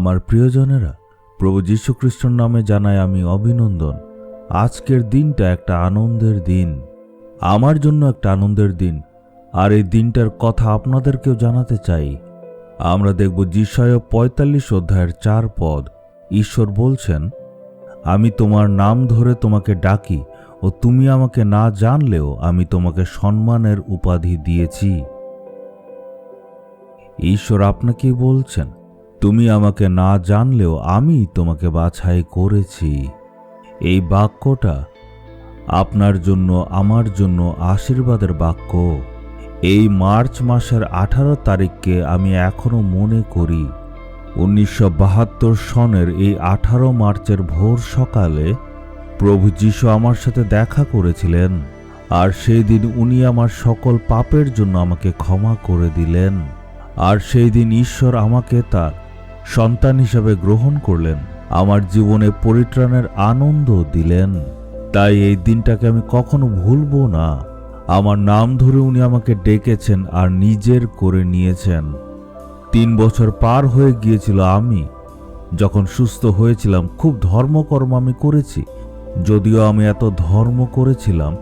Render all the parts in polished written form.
আমার প্রিয়জনেরা, প্রভু যীশু খ্রিস্টের নামে জানাই আমি অভিনন্দন। আজকের দিনটা একটা আনন্দের দিন, আমার জন্য একটা আনন্দের দিন। আর এই দিনটার কথা আপনাদেরকেও জানাতে চাই। আমরা দেখব যিশায়া ৪৫ অধ্যায়ের ৪ পদ। ঈশ্বর বলছেন, আমি তোমার নাম ধরে তোমাকে ডাকি ও তুমি আমাকে না জানলেও আমি তোমাকে সম্মানের উপাধি দিয়েছি। ঈশ্বর আপনাকেই বলছেন, তুমি আমাকে না জানলেও আমি তোমাকে বাছাই করেছি। এই বাক্যটা আপনার জন্য, আমার জন্য আশীর্বাদের বাক্য। এই মার্চ মাসের 18 তারিখকে আমি এখনো মনে করি। 1972 সনের এই 18 মার্চের ভোর সকালে প্রভু যীশু আমার সাথে দেখা করেছিলেন। আর সেই দিন উনি আমার সকল পাপের জন্য আমাকে ক্ষমা করে দিলেন। আর সেই দিন ঈশ্বর আমাকে তার সন্তান হিসাবে গ্রহণ করলেন, আমার জীবনে পরিত্রাণের আনন্দ দিলেন। তাই এই দিনটাকে আমি কখনো ভুলবো না। আমার নাম ধরে উনি আমাকে ডেকেছেন আর নিজের করে নিয়েছেন। 3 বছর পার হয়ে গিয়েছিল। আমি যখন সুস্থ হয়েছিলাম, খুব ধর্মকর্ম আমি করেছি। যদিও আমি এত ধর্ম করেছিলাম,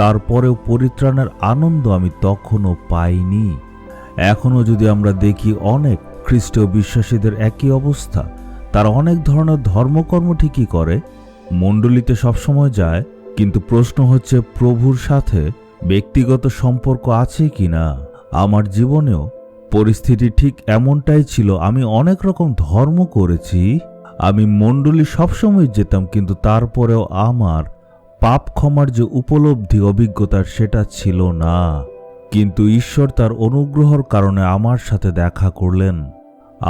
তারপরেও পরিত্রাণের আনন্দ আমি তখনও পাইনি। এখনও যদি আমরা দেখি, অনেক খ্রিস্টীয় বিশ্বাসীদের একই অবস্থা। তারা অনেক ধরনের ধর্মকর্ম ঠিকই করে, মণ্ডলীতে সবসময় যায়, কিন্তু প্রশ্ন হচ্ছে প্রভুর সাথে ব্যক্তিগত সম্পর্ক আছে কিনা। আমার জীবনেও পরিস্থিতি ঠিক এমনটাই ছিল। আমি অনেক রকম ধর্ম করেছি, আমি মণ্ডলী সবসময় যেতাম, কিন্তু তারপরেও আমার পাপ ক্ষমার যে উপলব্ধি, অভিজ্ঞতা, সেটা ছিল না। কিন্তু ঈশ্বর তার অনুগ্রহের কারণে আমার সাথে দেখা করলেন,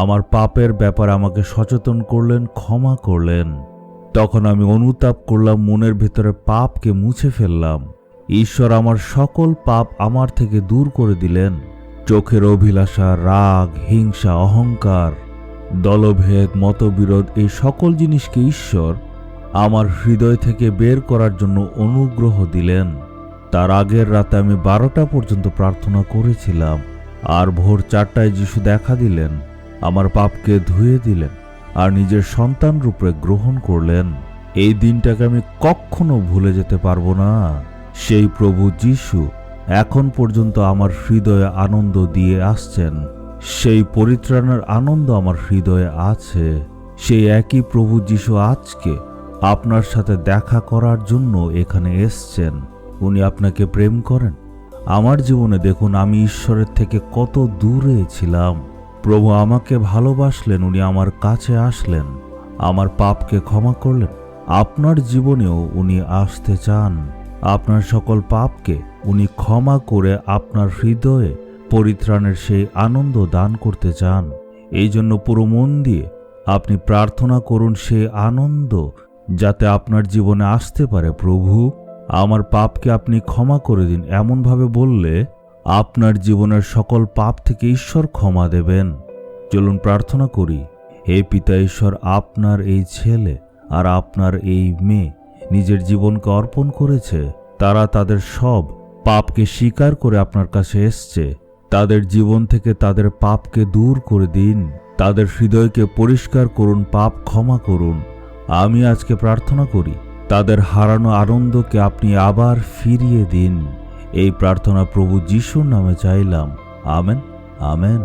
আমার পাপের ব্যাপারে আমাকে সচেতন করলেন, ক্ষমা করলেন। তখন আমি অনুতাপ করলাম, মনের ভেতরে পাপকে মুছে ফেললাম। ঈশ্বর আমার সকল পাপ আমার থেকে দূর করে দিলেন। চোখের অভিলাষা, রাগ, হিংসা, অহংকার, দলভেদ, মতবিরোধ, এই সকল জিনিসকে ঈশ্বর আমার হৃদয় থেকে বের করার জন্য অনুগ্রহ দিলেন। তার আগের রাতে আমি 12টা পর্যন্ত প্রার্থনা করেছিলাম। আর ভোর 4টায় যিশু দেখা দিলেন, আমার পাপকে ধুয়ে দিলেন আর নিজের সন্তান রূপে গ্রহণ করলেন। এই দিনটাকে আমি কখনো ভুলে যেতে পারবো না। সেই প্রভু যিশু এখন পর্যন্ত আমার হৃদয়ে আনন্দ দিয়ে আসছেন। সেই পরিত্রাণের আনন্দ আমার হৃদয়ে আছে। সেই একই প্রভু যিশু আজকে আপনার সাথে দেখা করার জন্য এখানে এসছেন। উনি আপনাকে প্রেম করেন। আমার জীবনে দেখুন, আমি ঈশ্বরের থেকে কত দূরে ছিলাম। প্রভু আমাকে ভালোবাসলেন, উনি আমার কাছে আসলেন, আমার পাপকে ক্ষমা করলেন। আপনার জীবনেও উনি আসতে চান। আপনার সকল পাপকে উনি ক্ষমা করে আপনার হৃদয়ে পরিত্রাণের সেই আনন্দ দান করতে চান। এই জন্য পুরো মন দিয়ে আপনি প্রার্থনা করুন, সেই আনন্দ যাতে আপনার জীবনে আসতে পারে। প্রভু, আমার পাপকে আপনি ক্ষমা করে দিন। এমনভাবে বললে আপনার জীবনের সকল পাপ থেকে ঈশ্বর ক্ষমা দেবেন। চলুন প্রার্থনা করি। হে পিতা ঈশ্বর, আপনার এই ছেলে আর আপনার এই মেয়ে নিজের জীবনকে অর্পণ করেছে। তারা তাদের সব পাপকে স্বীকার করে আপনার কাছে এসছে। তাদের জীবন থেকে তাদের পাপকে দূর করে দিন, তাদের হৃদয়কে পরিষ্কার করুন, পাপ ক্ষমা করুন। আমি আজকে প্রার্থনা করি, তাদের হারানো আনন্দকে আপনি আবার ফিরিয়ে দিন। এই প্রার্থনা প্রভু যিশুর নামে চাইলাম। Amen, amen.